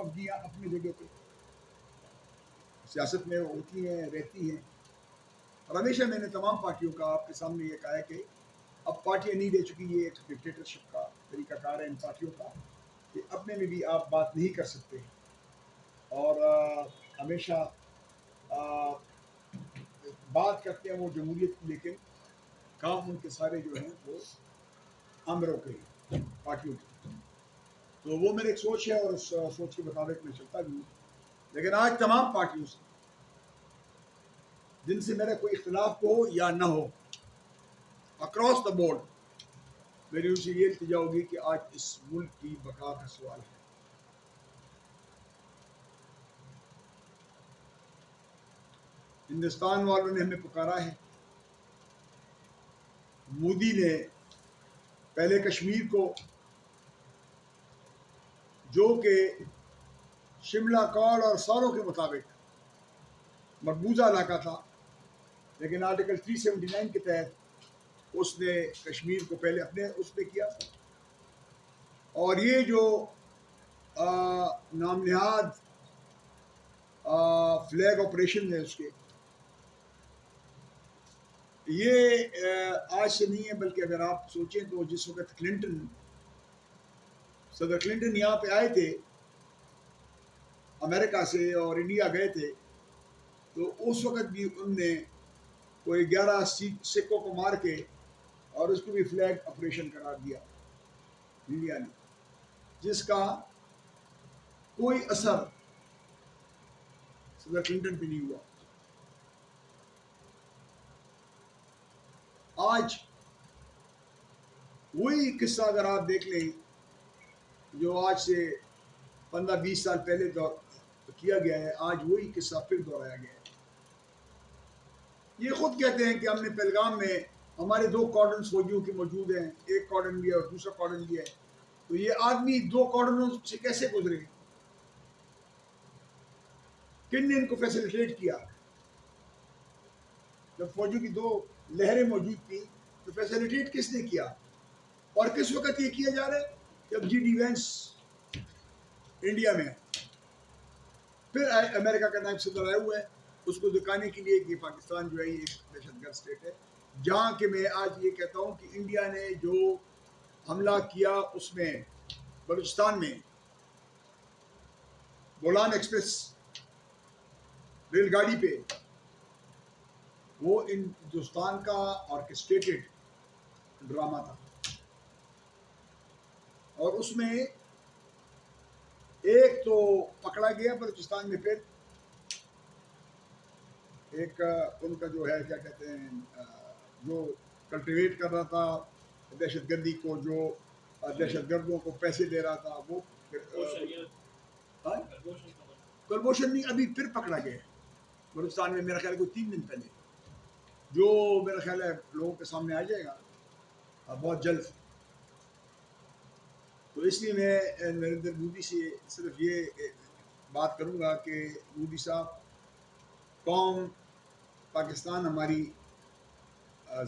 خفگیاں اپنی جگہ پہ سیاست میں ہوتی ہیں رہتی ہیں، اور ہمیشہ میں نے تمام پارٹیوں کا آپ کے سامنے یہ کہا ہے کہ اب پارٹیاں نہیں رہ چکی، یہ ایک ڈکٹیٹرشپ کا طریقہ کار ہے ان پارٹیوں کا کہ اپنے میں بھی آپ بات نہیں کر سکتے، اور ہمیشہ بات کرتے ہیں وہ جمہوریت کی، لیکن کام ان کے سارے جو ہیں وہ آمروں کے پارٹیوں کے. تو وہ میری ایک سوچ ہے اور اس سوچ کے مطابق میں چلتا بھی ہوں. لیکن آج تمام پارٹیوں سے جن سے میرا کوئی اختلاف ہو یا نہ ہو، اکراس دا بورڈ میری ان سے یہ التجا ہوگی کہ آج اس ملک کی بقا کا سوال ہے. ہندوستان والوں نے ہمیں پکارا ہے. مودی نے پہلے کشمیر کو جو کہ شملہ کال اور سالوں کے مطابق مقبوضہ علاقہ تھا، لیکن آرٹیکل 379 کے تحت اس نے کشمیر کو پہلے اپنے اس پہ کیا، اور یہ جو نام نہاد فلیگ آپریشن ہے اس کے، یہ آج سے نہیں ہے، بلکہ اگر آپ سوچیں تو جس وقت صدر کلنٹن یہاں پہ آئے تھے امریکہ سے اور انڈیا گئے تھے، تو اس وقت بھی ان نے کوئی 11 سکوں کو مار کے اور اس کو بھی فلیگ آپریشن قرار دیا انڈیا نے، جس کا کوئی اثر صدر کلنٹن پہ نہیں ہوا. آج وہی قصہ اگر آپ دیکھ لیں جو آج سے 15-20 سال پہلے کیا گیا ہے، آج وہی قصہ پھر دہرایا گیا ہے. یہ خود کہتے ہیں کہ ہم نے پہلگام میں ہمارے 2 کارڈنز فوجیوں کے موجود ہیں، ایک کارڈن بھی ہے اور دوسرا کارڈن بھی ہے. تو یہ آدمی 2 کارڈنوں سے کیسے گزرے؟ کن نے ان کو فیسیلیٹیٹ کیا؟ جب فوجیوں کی 2 لہریں موجود تھیں تو فیسیلیٹیٹ کس نے کیا؟ اور کس وقت یہ کیا جا رہا ہے؟ جب جی ڈی وینس انڈیا میں، پھر امریکہ کا نائب صدر آئے ہوئے ہیں اس کو دکھانے کے لیے کہ پاکستان جو ہے یہ ایک دہشت گرد اسٹیٹ ہے. جہاں کہ میں آج یہ کہتا ہوں کہ انڈیا نے جو حملہ کیا اس میں بلوچستان میں بولان ایکسپریس ریل گاڑی پہ، وہ ہندوستان کا آرکسٹریٹڈ ڈرامہ تھا، اور اس میں ایک تو پکڑا گیا بلوچستان میں، پھر ایک ان کا جو ہے کیا کہتے ہیں جو کلٹیویٹ کر رہا تھا دہشت گردی کو، جو دہشت گردوں کو پیسے دے رہا تھا، وہ کلبھوشن نہیں، ابھی پھر پکڑا گیا بلوچستان میں، میرا خیال ہے کوئی 3 دن پہلے، جو میرا خیال ہے لوگوں کے سامنے آ جائے گا بہت جلد. تو اس لیے میں نریندر مودی سے صرف یہ بات کروں گا کہ مودی صاحب، قوم پاکستان ہماری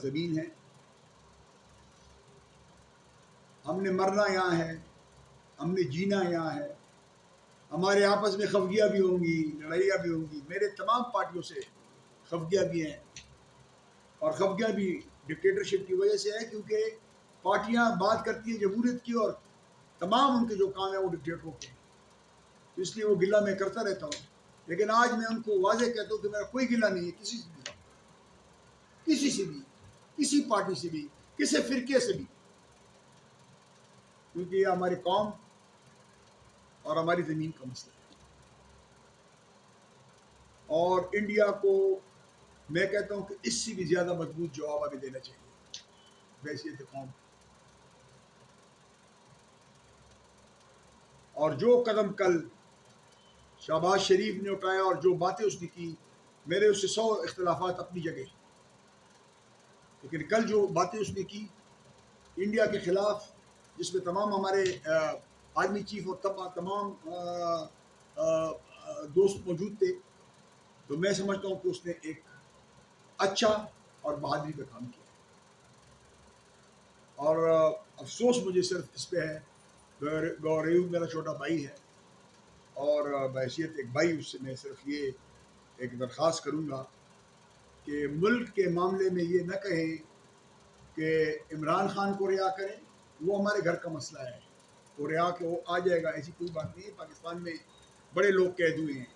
زمین ہے، ہم نے مرنا یہاں ہے، ہم نے جینا یہاں ہے. ہمارے آپس میں خفگیاں بھی ہوں گی، لڑائیاں بھی ہوں گی، میرے تمام پارٹیوں سے خفگیاں بھی ہیں، اور خفگیاں بھی ڈکٹیٹرشپ کی وجہ سے ہے، کیونکہ پارٹیاں بات کرتی ہیں جمہوریت کی اور تمام ان کے جو کام ہیں وہ ڈکٹیٹروں کے ہیں. تو اس لیے وہ گلہ میں کرتا رہتا ہوں. لیکن آج میں ان کو واضح کہتا ہوں کہ میرا کوئی گلہ نہیں ہے کسی سے بھی، کسی سے بھی، کسی پارٹی سے بھی، کسی فرقے سے بھی، کیونکہ یہ ہماری قوم اور ہماری زمین کا مسئلہ ہے. اور انڈیا کو میں کہتا ہوں کہ اس سے بھی زیادہ مضبوط جواب ہمیں دینا چاہیے بحیثیت قوم. اور جو قدم کل شہباز شریف نے اٹھایا اور جو باتیں اس نے کی، میرے اس سے 100 اختلافات اپنی جگہ، لیکن کل جو باتیں اس نے کی انڈیا کے خلاف، جس میں تمام ہمارے آرمی چیف اور تمام دوست موجود تھے، تو میں سمجھتا ہوں کہ اس نے ایک اچھا اور بہادری کا کام کیا. اور افسوس مجھے صرف اس پہ ہے، گوریو میرا چھوٹا بھائی ہے اور بحیثیت ایک بھائی اس سے میں صرف یہ ایک درخواست کروں گا کہ ملک کے معاملے میں یہ نہ کہیں کہ عمران خان کو رہا کریں، وہ ہمارے گھر کا مسئلہ ہے، وہ رہا کہ وہ آ جائے گا، ایسی کوئی بات نہیں ہے۔ پاکستان میں بڑے لوگ قید ہوئے ہیں،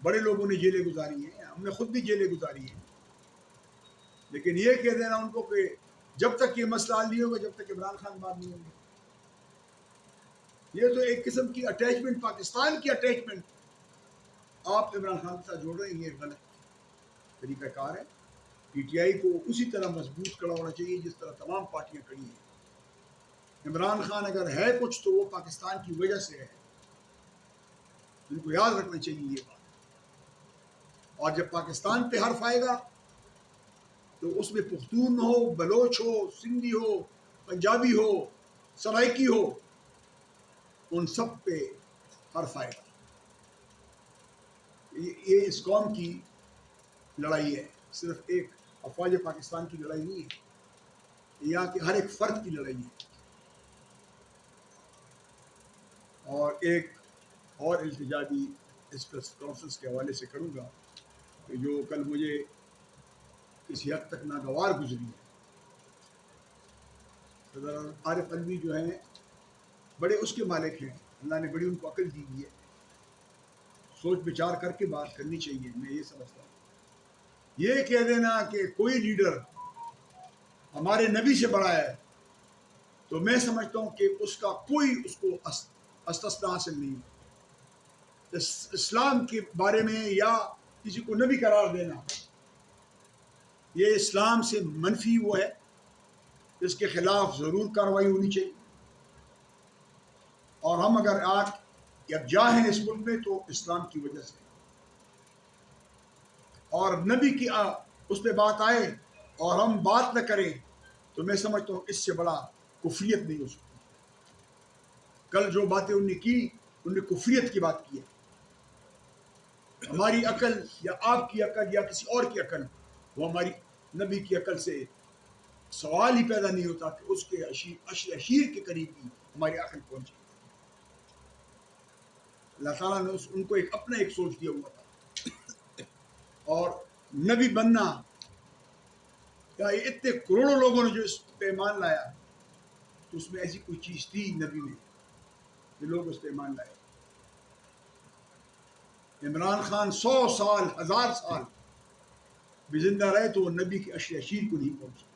بڑے لوگوں نے جیلیں گزاری ہیں، ہم نے خود بھی جیلیں گزاری ہیں، لیکن یہ کہہ دینا ان کو کہ جب تک یہ مسئلہ حل نہیں ہوگا جب تک عمران خان بات نہیں ہوگی، یہ تو ایک قسم کی اٹیچمنٹ، پاکستان کی اٹیچمنٹ آپ عمران خان کے ساتھ جوڑ رہے ہیں، یہ غلط طریقہ کار ہے۔ پی ٹی آئی کو اسی طرح مضبوط کھڑا ہونا چاہیے جس طرح تمام پارٹیاں کھڑی ہیں۔ عمران خان اگر ہے کچھ تو وہ پاکستان کی وجہ سے ہے، ان کو یاد رکھنا چاہیے یہ بات۔ اور جب پاکستان پہ حرف آئے گا تو اس میں پختون ہو، بلوچ ہو، سندھی ہو، پنجابی ہو، سرائکی ہو، ان سب پہ حرف آئے گا۔ یہ اس قوم کی لڑائی ہے، صرف ایک افواج پاکستان کی لڑائی نہیں ہے، یہاں کے ہر ایک فرد کی لڑائی ہے۔ اور ایک اور التجا بھی اس پریس کانفرنس کے حوالے سے کروں گا کہ جو کل مجھے کسی حد تک ناگوار گزری ہے۔ صدر عارف علوی جو ہیں بڑے اس کے مالک ہیں، اللہ نے بڑی ان کو عقل دی ہوئی ہے، سوچ بچار کر کے بات کرنی چاہیے۔ میں یہ سمجھتا ہوں یہ کہہ دینا کہ کوئی لیڈر ہمارے نبی سے بڑا ہے تو میں سمجھتا ہوں کہ اس کا کوئی اس کو استثنا حاصل نہیں ہے۔ اسلام کے بارے میں یا کسی کو نبی قرار دینا یہ اسلام سے منفی وہ ہے، اس کے خلاف ضرور کارروائی ہونی چاہیے۔ اور ہم اگر آج یکجا ہیں اس ملک میں تو اسلام کی وجہ سے، اور نبی کی اس پہ بات آئے اور ہم بات نہ کریں تو میں سمجھتا ہوں اس سے بڑا کفریت نہیں ہو سکتی۔ کل جو باتیں انہوں نے کی، انہوں نے کفریت کی بات کی ہے۔ ہماری عقل یا آپ کی عقل یا کسی اور کی عقل، وہ ہماری نبی کی عقل سے سوال ہی پیدا نہیں ہوتا کہ اس کے اشیر کے قریب بھی ہماری عقل پہنچے۔ اللہ تعالیٰ نے ان کو اپنا ایک سوچ دیا ہوا تھا، اور نبی بننا یا اتنے کروڑوں لوگوں نے جو اس پہ ایمان لایا تو اس میں ایسی کوئی چیز تھی نبی میں کہ لوگ اس پہ ایمان لائے۔ عمران خان 100 سال 1000 سال بھی زندہ رہے تو وہ نبی کے عشر عشیر کو نہیں پہنچا،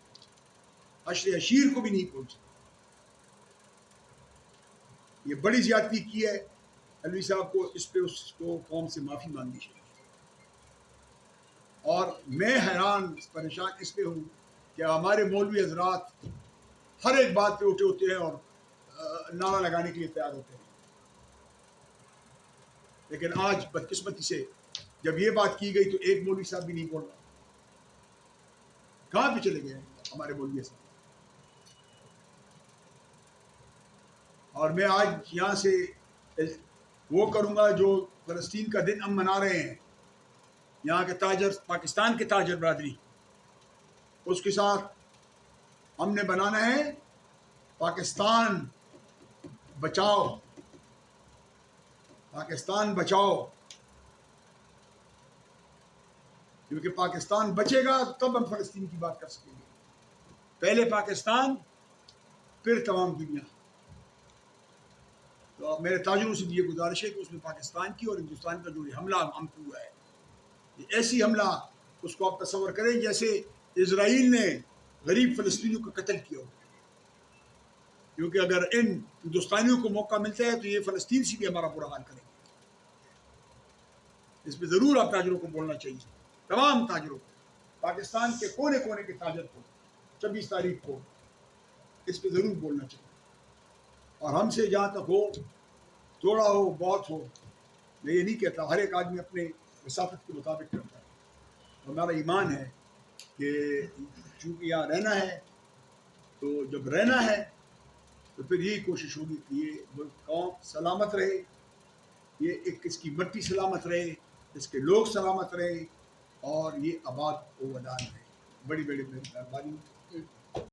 عشر عشیر کو بھی نہیں پہنچا۔ یہ بڑی زیادتی کی ہے، علوی صاحب کو اس پہ اس کو قوم سے معافی مانگنی چاہیے۔ اور میں حیران پریشان اس پہ ہوں کہ ہمارے مولوی حضرات ہر ایک بات پہ اٹھے ہوتے ہیں اور نعرہ لگانے کے لیے تیار ہوتے ہیں، لیکن آج بدقسمتی سے جب یہ بات کی گئی تو ایک مولوی صاحب بھی نہیں بول رہا۔ کہاں پہ چلے گئے ہمارے مولوی صاحب؟ اور میں آج یہاں سے وہ کروں گا جو فلسطین کا دن ہم منا رہے ہیں، یہاں کے تاجر، پاکستان کے تاجر برادری، اس کے ساتھ ہم نے بنانا ہے پاکستان بچاؤ، پاکستان بچاؤ، کیونکہ پاکستان بچے گا تب ہم فلسطین کی بات کر سکیں گے۔ پہلے پاکستان پھر تمام دنیا۔ تو میرے تاجروں سے بھی یہ گزارش ہے کہ اس میں پاکستان کی اور ہندوستان کا جو حملہ ہم کو ہوا ہے، یہ ایسی حملہ اس کو آپ تصور کریں جیسے اسرائیل نے غریب فلسطینیوں کا قتل کیا ہو، کیونکہ اگر ان ہندوستانیوں کو موقع ملتا ہے تو یہ فلسطین سے بھی ہمارا برا حال کریں گے۔ اس پہ ضرور آپ تاجروں کو بولنا چاہیے، تمام تاجروں کو، پاکستان کے کونے کونے کے تاجر کو 26 تاریخ کو اس پہ ضرور بولنا چاہیے۔ اور ہم سے جہاں تک ہو، تھوڑا ہو بہت ہو، میں یہ نہیں کہتا، ہر ایک آدمی اپنے وساطت کے مطابق کرتا ہے۔ ہمارا ایمان ہے کہ چونکہ یہاں رہنا ہے تو جب رہنا ہے تو پھر یہی کوشش ہوگی کہ یہ قوم سلامت رہے، یہ ایک اس کی مٹی سلامت رہے، اس کے لوگ سلامت رہے، اور یہ آباد و ودان رہے۔ بڑی بڑی مہربانی۔